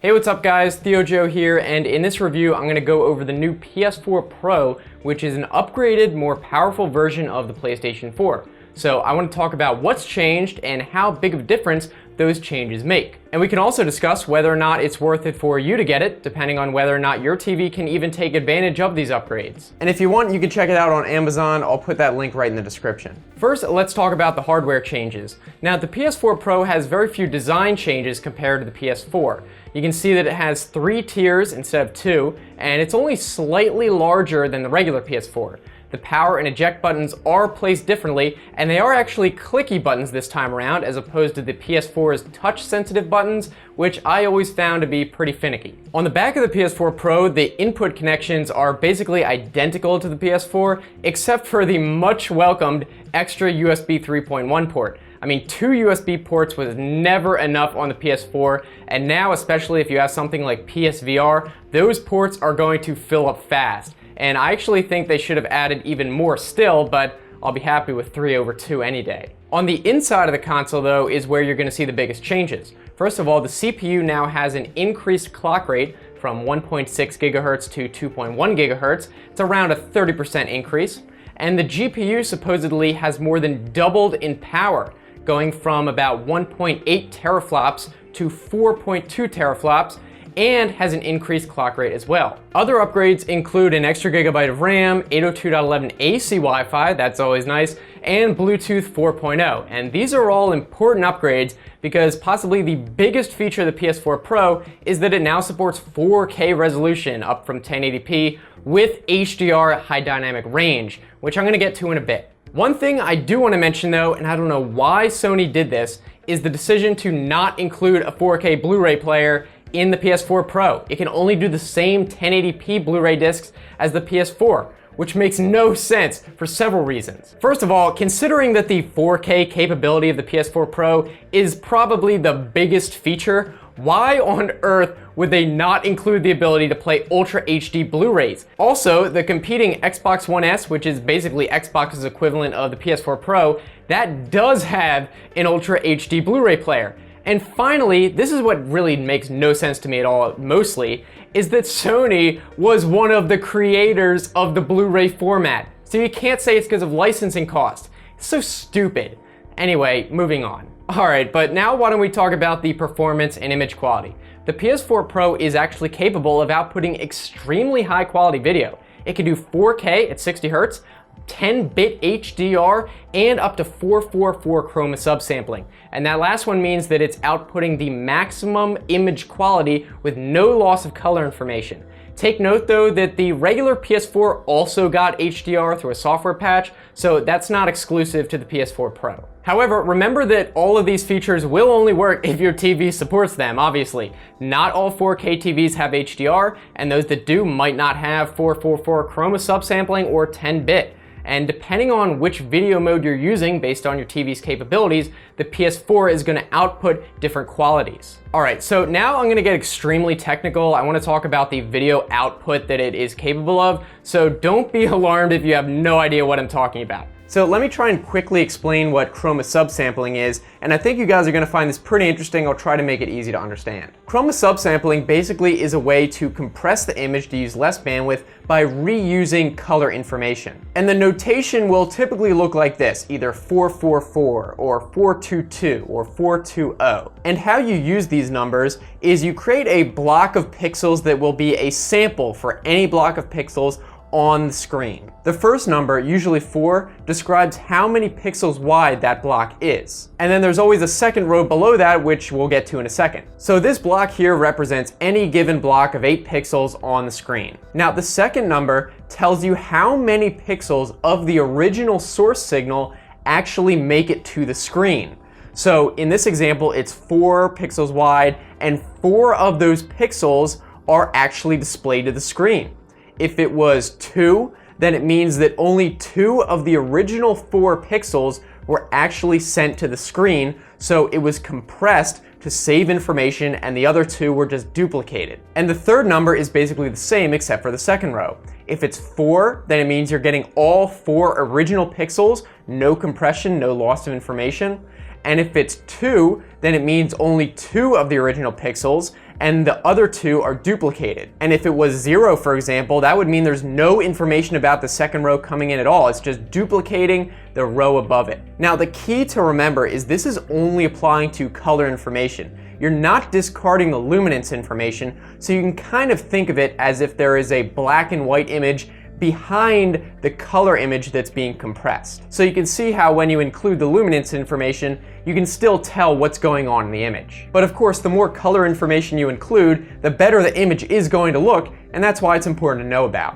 Hey, what's up guys? Theo Joe here, and in this review I'm going to go over the new PS4 Pro, which is an upgraded, more powerful version of the PlayStation 4. So I want to talk about what's changed and how big of a difference those changes make. And we can also discuss whether or not it's worth it for you to get it, depending on whether or not your TV can even take advantage of these upgrades. And if you want, you can check it out on Amazon. I'll put that link right in the description. First, let's talk about the hardware changes. Now, the PS4 Pro has very few design changes compared to the PS4. You can see that it has 3 tiers instead of 2, and it's only slightly larger than the regular PS4. The power and eject buttons are placed differently, and they are actually clicky buttons this time around, as opposed to the PS4's touch-sensitive buttons, which I always found to be pretty finicky. On the back of the PS4 Pro, the input connections are basically identical to the PS4, except for the much-welcomed extra USB 3.1 port. I mean, 2 USB ports was never enough on the PS4, and now, especially if you have something like PSVR, those ports are going to fill up fast. And I actually think they should have added even more still, but I'll be happy with 3 over 2 any day. On the inside of the console though is where you're going to see the biggest changes. First of all, the CPU now has an increased clock rate from 1.6 GHz to 2.1 GHz. It's around a 30% increase. And the GPU supposedly has more than doubled in power, going from about 1.8 teraflops to 4.2 teraflops, and has an increased clock rate as well. Other upgrades include an extra gigabyte of RAM, 802.11 AC Wi-Fi, that's always nice, and Bluetooth 4.0. And these are all important upgrades because possibly the biggest feature of the PS4 Pro is that it now supports 4K resolution, up from 1080p, with HDR high dynamic range, which I'm gonna get to in a bit. One thing I do want to mention though, and I don't know why Sony did this, is the decision to not include a 4K Blu-ray player in the PS4 Pro. It can only do the same 1080p Blu-ray discs as the PS4, which makes no sense for several reasons. First of all, considering that the 4K capability of the PS4 Pro is probably the biggest feature, why on earth would they not include the ability to play Ultra HD Blu-rays? Also, the competing Xbox One S, which is basically Xbox's equivalent of the PS4 Pro, that does have an Ultra HD Blu-ray player. And finally, this is what really makes no sense to me at all, mostly, is that Sony was one of the creators of the Blu-ray format. So you can't say it's because of licensing costs. It's so stupid. Anyway, moving on. Alright, but now why don't we talk about the performance and image quality. The PS4 Pro is actually capable of outputting extremely high quality video. It can do 4K at 60 Hz, 10-bit HDR, and up to 444 Chroma Subsampling. And that last one means that it's outputting the maximum image quality with no loss of color information. Take note though that the regular PS4 also got HDR through a software patch, so that's not exclusive to the PS4 Pro. However, remember that all of these features will only work if your TV supports them, obviously. Not all 4K TVs have HDR, and those that do might not have 444 Chroma Subsampling or 10-bit. And depending on which video mode you're using based on your TV's capabilities, the PS4 is going to output different qualities. Alright, so now I'm going to get extremely technical. I want to talk about the video output that it is capable of, so don't be alarmed if you have no idea what I'm talking about. So let me try and quickly explain what Chroma Subsampling is, and I think you guys are going to find this pretty interesting. I'll try to make it easy to understand. Chroma Subsampling basically is a way to compress the image to use less bandwidth by reusing color information. And the notation will typically look like this, either 444 or 422 or 420. And how you use these numbers is you create a block of pixels that will be a sample for any block of pixels on the screen. The first number, usually 4, describes how many pixels wide that block is. And then there's always a second row below that, which we'll get to in a second. So this block here represents any given block of 8 pixels on the screen. Now the second number tells you how many pixels of the original source signal actually make it to the screen. So in this example, it's 4 pixels wide, and 4 of those pixels are actually displayed to the screen. If it was 2, then it means that only 2 of the original 4 pixels were actually sent to the screen, so it was compressed to save information and the other 2 were just duplicated. And the third number is basically the same except for the second row. If it's 4, then it means you're getting all 4 original pixels, no compression, no loss of information. And if it's 2, then it means only 2 of the original pixels, and the other two are duplicated. And if it was 0, for example, that would mean there's no information about the second row coming in at all. It's just duplicating the row above it. Now, the key to remember is this is only applying to color information. You're not discarding the luminance information, so you can kind of think of it as if there is a black and white image behind the color image that's being compressed. So you can see how when you include the luminance information, you can still tell what's going on in the image. But of course, the more color information you include, the better the image is going to look, and that's why it's important to know about.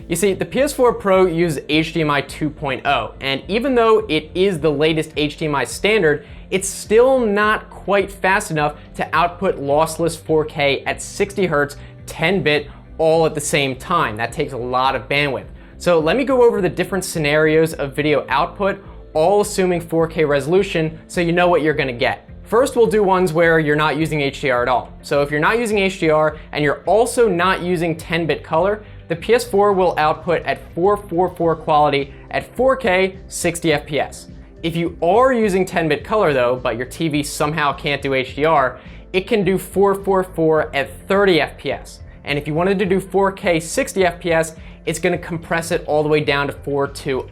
You see, the PS4 Pro uses HDMI 2.0, and even though it is the latest HDMI standard, it's still not quite fast enough to output lossless 4K at 60 Hz, 10-bit, all at the same time. That takes a lot of bandwidth. So let me go over the different scenarios of video output, all assuming 4K resolution, so you know what you're gonna get. First, we'll do ones where you're not using HDR at all. So if you're not using HDR and you're also not using 10-bit color, the PS4 will output at 444 quality at 4K 60 FPS. If you are using 10-bit color though, but your TV somehow can't do HDR, it can do 444 at 30 FPS. And if you wanted to do 4K 60 FPS, it's gonna compress it all the way down to 420.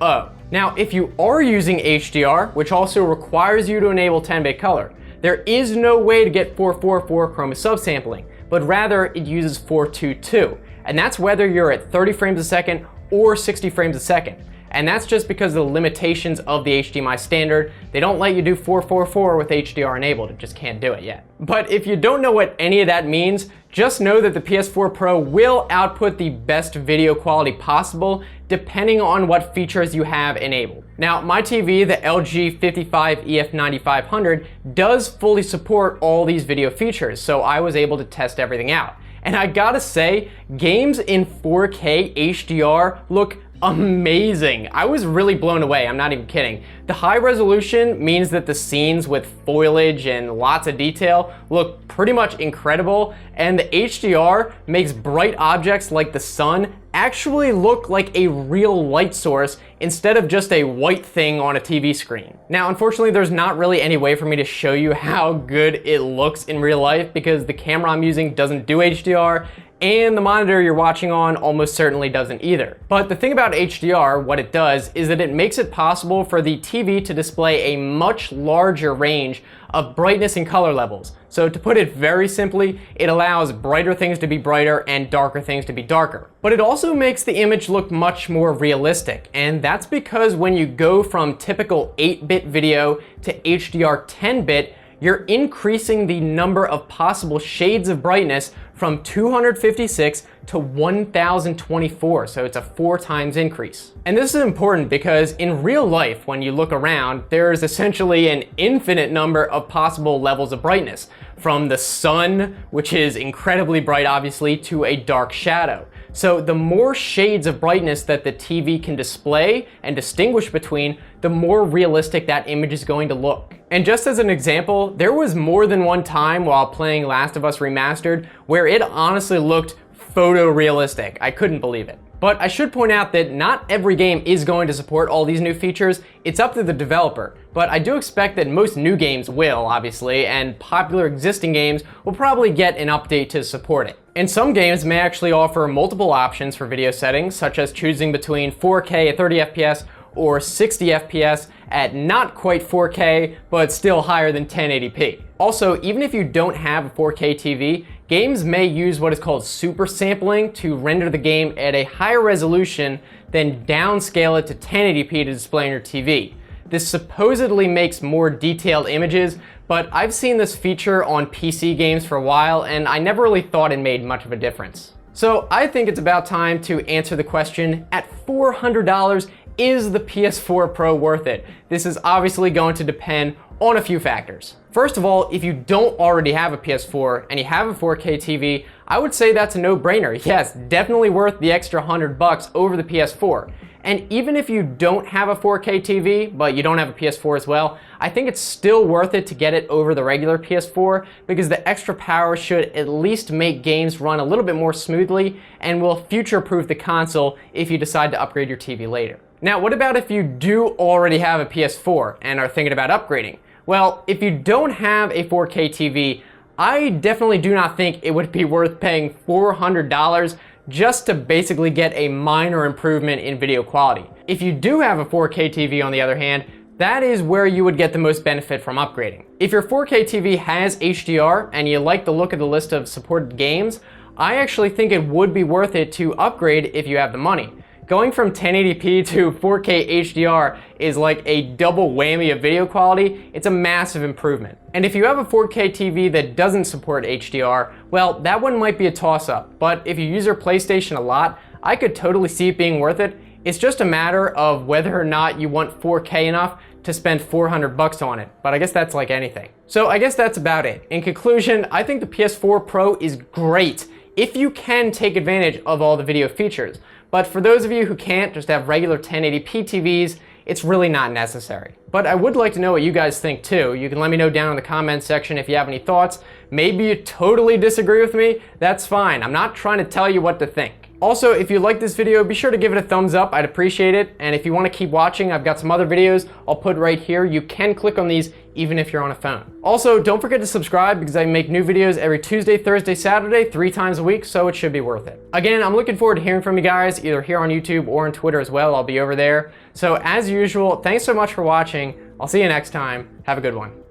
Now, if you are using HDR, which also requires you to enable 10-bit color, there is no way to get 444 Chroma Subsampling, but rather it uses 422. And that's whether you're at 30 frames a second or 60 frames a second. And that's just because of the limitations of the HDMI standard. They don't let you do 444 with HDR enabled. It just can't do it yet. But if you don't know what any of that means, just know that the PS4 Pro will output the best video quality possible depending on what features you have enabled. Now, my TV, the LG 55EF9500, does fully support all these video features, so I was able to test everything out. And I gotta say, games in 4K HDR look amazing. I was really blown away, I'm not even kidding. The high resolution means that the scenes with foliage and lots of detail look pretty much incredible, and the HDR makes bright objects like the sun actually look like a real light source instead of just a white thing on a TV screen. Now, unfortunately, there's not really any way for me to show you how good it looks in real life because the camera I'm using doesn't do HDR, and the monitor you're watching on almost certainly doesn't either. But the thing about HDR, what it does, is that it makes it possible for the TV to display a much larger range of brightness and color levels. So to put it very simply, it allows brighter things to be brighter and darker things to be darker. But it also makes the image look much more realistic, and that's because when you go from typical 8-bit video to HDR 10-bit, you're increasing the number of possible shades of brightness from 256 to 1024, so it's a 4 times increase. And this is important because in real life, when you look around, there's essentially an infinite number of possible levels of brightness, from the sun, which is incredibly bright obviously, to a dark shadow. So the more shades of brightness that the TV can display and distinguish between, the more realistic that image is going to look. And just as an example, there was more than one time while playing Last of Us Remastered where it honestly looked photorealistic. I couldn't believe it. But I should point out that not every game is going to support all these new features. It's up to the developer. But I do expect that most new games will, obviously, and popular existing games will probably get an update to support it. And some games may actually offer multiple options for video settings, such as choosing between 4K at 30 FPS or 60 FPS at not quite 4K, but still higher than 1080p. Also, even if you don't have a 4K TV, games may use what is called super sampling to render the game at a higher resolution, then downscale it to 1080p to display on your TV. This supposedly makes more detailed images, but I've seen this feature on PC games for a while, and I never really thought it made much of a difference. So I think it's about time to answer the question, at $400, is the PS4 Pro worth it? This is obviously going to depend on a few factors. First of all, if you don't already have a PS4 and you have a 4K TV, I would say that's a no-brainer. Yes, definitely worth the extra $100 over the PS4. And even if you don't have a 4K TV, but you don't have a PS4 as well, I think it's still worth it to get it over the regular PS4 because the extra power should at least make games run a little bit more smoothly and will future-proof the console if you decide to upgrade your TV later. Now, what about if you do already have a PS4 and are thinking about upgrading? Well, if you don't have a 4K TV, I definitely do not think it would be worth paying $400 just to basically get a minor improvement in video quality. If you do have a 4K TV, on the other hand, that is where you would get the most benefit from upgrading. If your 4K TV has HDR and you like the look of the list of supported games, I actually think it would be worth it to upgrade if you have the money. Going from 1080p to 4K HDR is like a double whammy of video quality. It's a massive improvement. And if you have a 4K TV that doesn't support HDR, well, that one might be a toss-up. But if you use your PlayStation a lot, I could totally see it being worth it. It's just a matter of whether or not you want 4K enough to spend $400 on it, but I guess that's like anything. So I guess that's about it. In conclusion, I think the PS4 Pro is great if you can take advantage of all the video features. But for those of you who can't, just have regular 1080p TVs, it's really not necessary. But I would like to know what you guys think too. You can let me know down in the comments section if you have any thoughts. Maybe you totally disagree with me, that's fine. I'm not trying to tell you what to think. Also, if you like this video, be sure to give it a thumbs up. I'd appreciate it. And if you want to keep watching, I've got some other videos I'll put right here. You can click on these even if you're on a phone. Also, don't forget to subscribe because I make new videos every Tuesday, Thursday, Saturday, 3 times a week, so it should be worth it. Again, I'm looking forward to hearing from you guys, either here on YouTube or on Twitter as well. I'll be over there. So as usual, thanks so much for watching. I'll see you next time. Have a good one.